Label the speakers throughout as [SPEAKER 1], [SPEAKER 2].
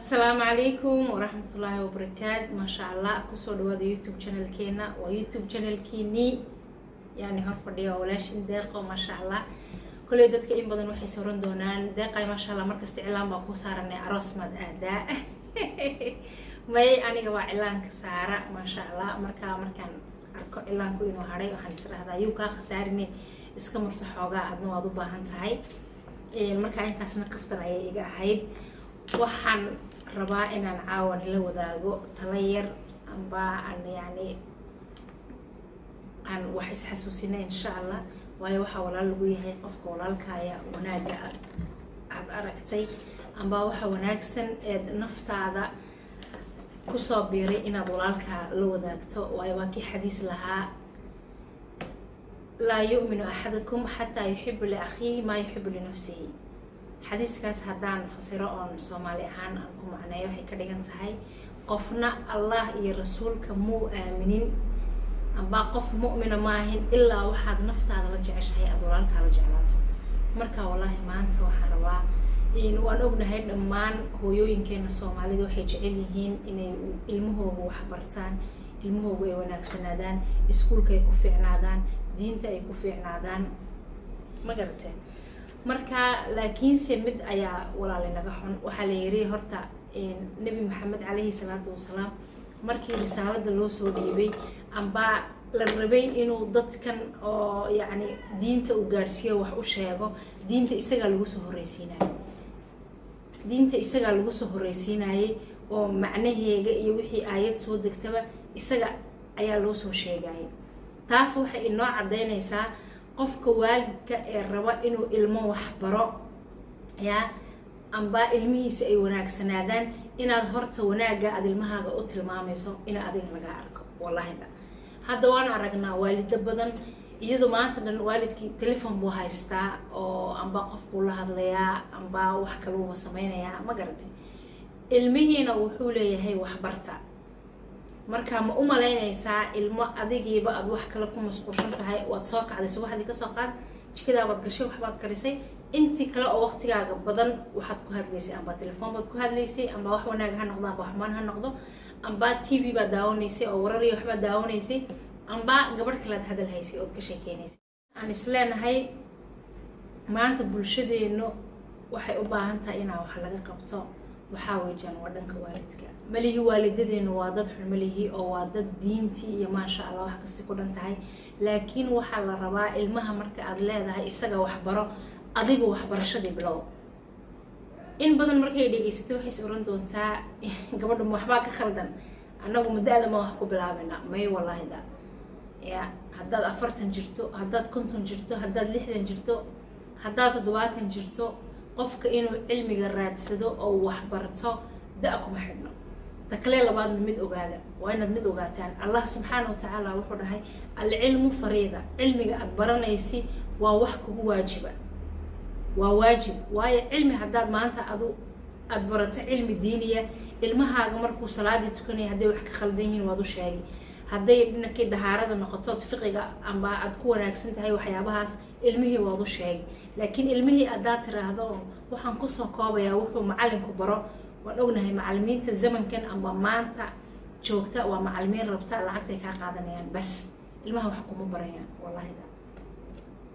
[SPEAKER 1] السلام عليكم ورحمة الله وبركاته. ما شاء الله كسر دواد يوتيوب channel كينا ويوتيوب channel كيني يعني هرفدي ولاش دقة ما شاء الله كل يدك إن بدن وحي سورن دونان دقة ما شاء الله مركز إعلان بقو صارني عروس مد أداء ماي أنا جوا إعلان كسارة ما شاء الله مركان أركو إعلان كوينو هاري وحنسر هذا يوكا خسارني إسكمر صحوجا عدنا وضو باهن هاي مركان إنت أصلا كفتر عيجا هاي waxaan rabaa inaan caawan la wadaago talayar amba yani aan wax isxasuusina insha Allah waayo waxa walaal lagu yahay qofka walaalkaaya wanaaga aad aragtay amba waxa wanaagsan ee naftaada ku soo biiray inaad walaalka la wadaagto waayo waa ki xadiis lahaa la yu'minu ahadukum hatta yuhibbu li akhihi ma yuhibbu li nafsihi حديث كاس هدان فسيرون سومالي هان أنكم معنا يوحي كديجان تهاي قفنا الله يرسول كمو آمنين أما قف مؤمن ماهن إلا واحد نفط هذا رجع شيء أدوران كرجعلاته مركا والله ما أنت وحروا إن وأنا أقول هاي الأمان هو يمكن السومالي يوحي جعليهن إن علمه هو حبرتان علمه هو وناكس نادان إسكول كيكوفي عنادان دين تيكوفي عنادان ما قرتين marka laakiin mid ayaa walaal naga xun waxa la yiri horta nabi maxamed calayhi salaatu wasalaam markii risaalada loo soo dhiibay amba la rabay inuu dadkan oo yani diinta u gaarsiyo wax u sheego diinta isaga lagu soo horeysiinayay oo macnaheega iyo wixii aayad soo degtaba isaga ayaa loo soo sheegay taas waxay inoo cadeynaysaa qofka waalidka ee raba inuu ilmo wax baro ya amba ilmihiisa ay wanaagsanaadaan inaad horta wanaaga aad ilmahaaga u tilmaamayso ina adiga laga arko wallahi hadda waan aragnaa waalido badan iyadoo maanta dhan waalidkii telefoon buu haystaa oo amba qof buu la hadlayaa amba wax kale uu sameeynaya ma garatay ilmihiina wuxuu leeyahay wax barta marka ma u malaynaysaa ilmo adigiiba aad wax kale ku masquulsan tahay waad soo kacday waxaad ka soo qaad jikada baad gashay waxbaad karisay intii kale oo waqtigaaga badan waxaad ku hadlaysay amba telefoon baad ku hadlaysay amba wax wanaag ha noqdo amba waxmaan ha noqdo amba TV baad daawanaysay oo warar iyo waxbaad daawanaysay amba gabadh kale aad hadal haysay oo ka sheekeynaysay aan isleenahay maanta bulshadeenu waxay u baahan tahay in wax laga qabto waxaa weeyaan wadanka waalidka malihi waalidadeenu waa dad xun malihi oo waa dad diintii iyo ma sha Allah wax kasta ku dhantahay laakiin waxa la rabaa ilmaha marka aad leedahay isaga wax baro adigu wax barashadii bilow in badan markay dhageysato waxay oran doontaa gabadhu waxba ka khaldan anagu madaada ma wax ku bilaabina may wallahi da ya haddaad 40 jirto haddaad 50 jirto haddaad 60 jirto haddaad 70 jirto qofka inuu cilmiga raadsado oo wax barto da'kuma xidhno taklee labaad mid ogaada waa inaad mid ogaataan Allah subhanahu wa ta'ala wuxuu dhahay al-ilmu fariida cilmiga aad baranaysi waa wax kugu waajiba waa waajib waayo cilmi haddaad maanta aad barato cilmi diiniya ilmahaaga markuu salaadii tukanay haday wax ka khaldan yihiin waad u sheegi haday dhinakii dahaarada noqoto fiqiga amba aad ku wanaagsan tahay waxyaabahaas ilmihii waad u sheegi laakiin ilmihii aad tiraahdo waxaan ku soo koobaya wuxuu macallinku baro waan ognahay macallimiinta zamankan amba maanta joogta waa macallimiin rabta lacagta ka qaadanayaan bas ilmaha wax kuma barayaan wallahi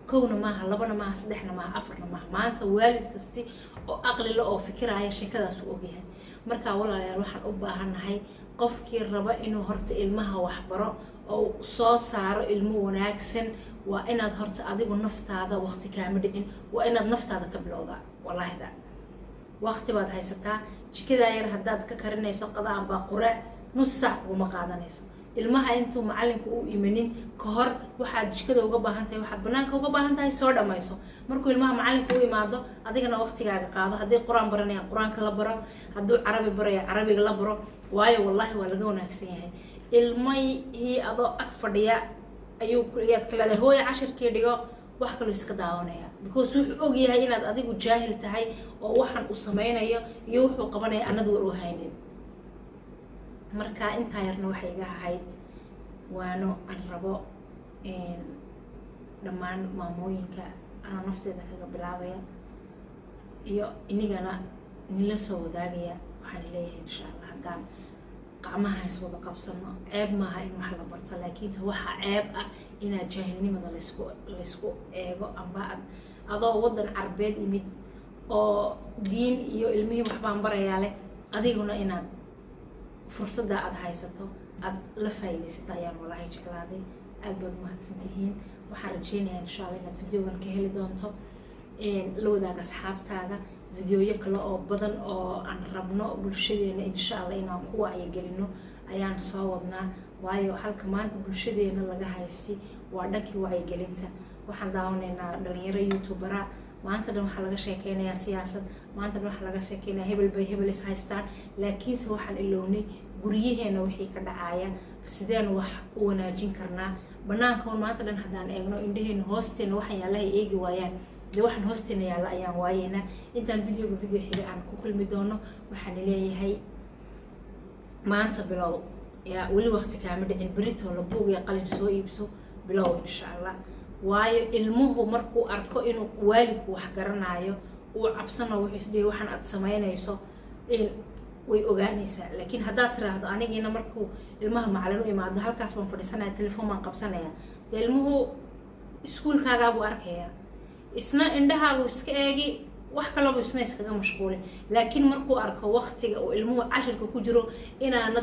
[SPEAKER 1] kowna maaha labana maaha saddexna maaha afarna maaha maanta waalid kasti oo aqli la oo fikiraya sheekadaas uu ogyahay marka walaalayaal waxaan u baahanahay qofkii raba inuu horta ilmaha wax baro oo soo saaro ilmo wanaagsan waa inaad horta adigu naftaada waqti kaama dhicin waa inaad naftaada ka bilowdaa wallahi waqti baad haysataa jikada yar haddaad ka karinayso qadaan baa quraac nus saac kuma qaadanayso ilmaha intuu macallinku u imanin ka hor waxaad jikada uga baahan tahay waxaad banaanka uga baahan tahay soo dhamayso markuu ilmaha macallinku u imaado adigana waqtigaaga qaado haddii quraan baranayaan quraanka la baro hadduu carabi barayo carabiga la baro waayo wallahi waa laga wanaagsan yahay ilmihii adoo ag fadhiya ayuu yaad kala leeyahay hooyo cashirkii dhigo wax kale iska daawanaya because wuxuu og yahay inaad adigu jaahil tahay oo waxan u sameynayo iyo wuxuu qabanayo anadu war u haynin marka inta yarna waxay iga ahayd waano aan rabo dhammaan maamooyinka aan nafteeda kaga bilaabaya iyo inigana nila soo wadaagaya waxaan leeyahay insha allah haddaan qacmaha is wada qabsano ceeb maaha in wax la barto laakiinse waxaa ceeb ah inaad jaahilnimada laysku eego amba adoo waddan carbeed imid oo diin iyo ilmihii waxbaan barayaa leh adiguna inaad fursadda aad haysato aad la faa'iidaysato ayaan walahi jeclaaday aad baad umahadsantihiin waxaan rajeynayaa insha allah inaad videogan ka heli doonto la wadaaga asxaabtaada videoyo kale oo badan oo aan rabno bulshadeena insha allah inaan ku wacyigelino ayaan soo wadnaa waayo halka maanta bulshadeena laga haystay waa dhankii wacyigelinta waxaan daawanaynaa dhalinyaro youtubera maanta dhan waxaa laga sheekeynayaa siyaasad maanta dhan waxaa laga sheekeynayaa hebel bay hebel is haystaan laakiinse waxaan ilownay guryaheena wixii ka dhacaya sideen wax u wanaajin karnaa banaanka maanta dhan haddaan eegno indhaheena hoosteena waxaan yaalahay eegi waayaan dee waxaan hoosteena yaalla ayaan waayeynaa intaan video xiga aan ku kulmi doono waxaan leeyahay maanta bilow yaa weli waqti kaama dhicin berito la buug iyo qalin soo iibso bilow insha allah waayo ilmuhu markuu arko inuu waalidku wax garanayo uu cabsano wuxuu isdhihi waxaan aad samaynayso way ogaanaysaa laakiin haddaad tiraahdo anigiina markuu ilmaha macalin u imaado halkaas baan fadhiisanaya telefoon baan qabsanaya dee ilmuhu iskuulkaagaabuu arkaya isna indhahaagu iska eegi wax kalaba isna iskaga mashquulin laakiin markuu arko waqtiga uu ilmuhu cashirka ku jiro inaana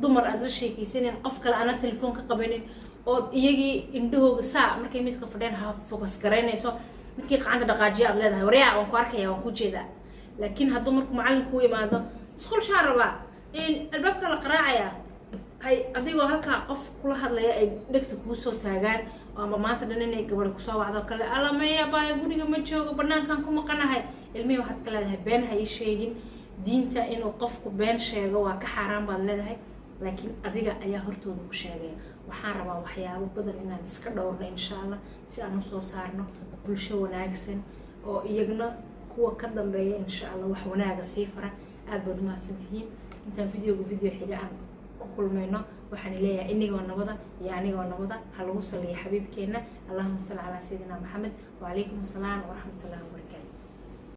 [SPEAKER 1] dumar aad la sheekaysanin qof kale aana telefoon ka qabanin oo iyagii indhahooga saa markay miiska fadheen ha focus garaynayso midkii gacanta dhaqaajiya aad leedahay waryaa waan ku arkaya waan ku jeedaa laakiin hadduu markuu macalinku u imaado isqul shaan rabaa albaabka la qaraacaya hay adigoo halkaa qof kula hadlaya ay dhegta kuu soo taagaan ama maanta dhan inay gabadha kusoo wacdo kale alamaya baaya guriga ma joogo banaankan ku maqanahay ilmihii waxaad ka leedahay been ha ii sheegin diinta inuu qofku been sheego waa ka xaaraan baad leedahay laakiin adiga ayaa hortooda ku sheegaya waxaan rabaa waxyaabo badan inaan iska dhowrno insha allah si aan usoo saarno bulsho wanaagsan oo iyagna kuwa ka dambeeya insha allah wax wanaaga sii fara aad baad umahadsantihiin intaan video xiga aan ku kulmayno waxaan leeyahay inigoo nabada iyo anigoo nabada ha lagu saliyo xabiibkeena allahumma salli calaa sayidina maxamed wa calaykum assalaam waraxmatullahi wabarakaatu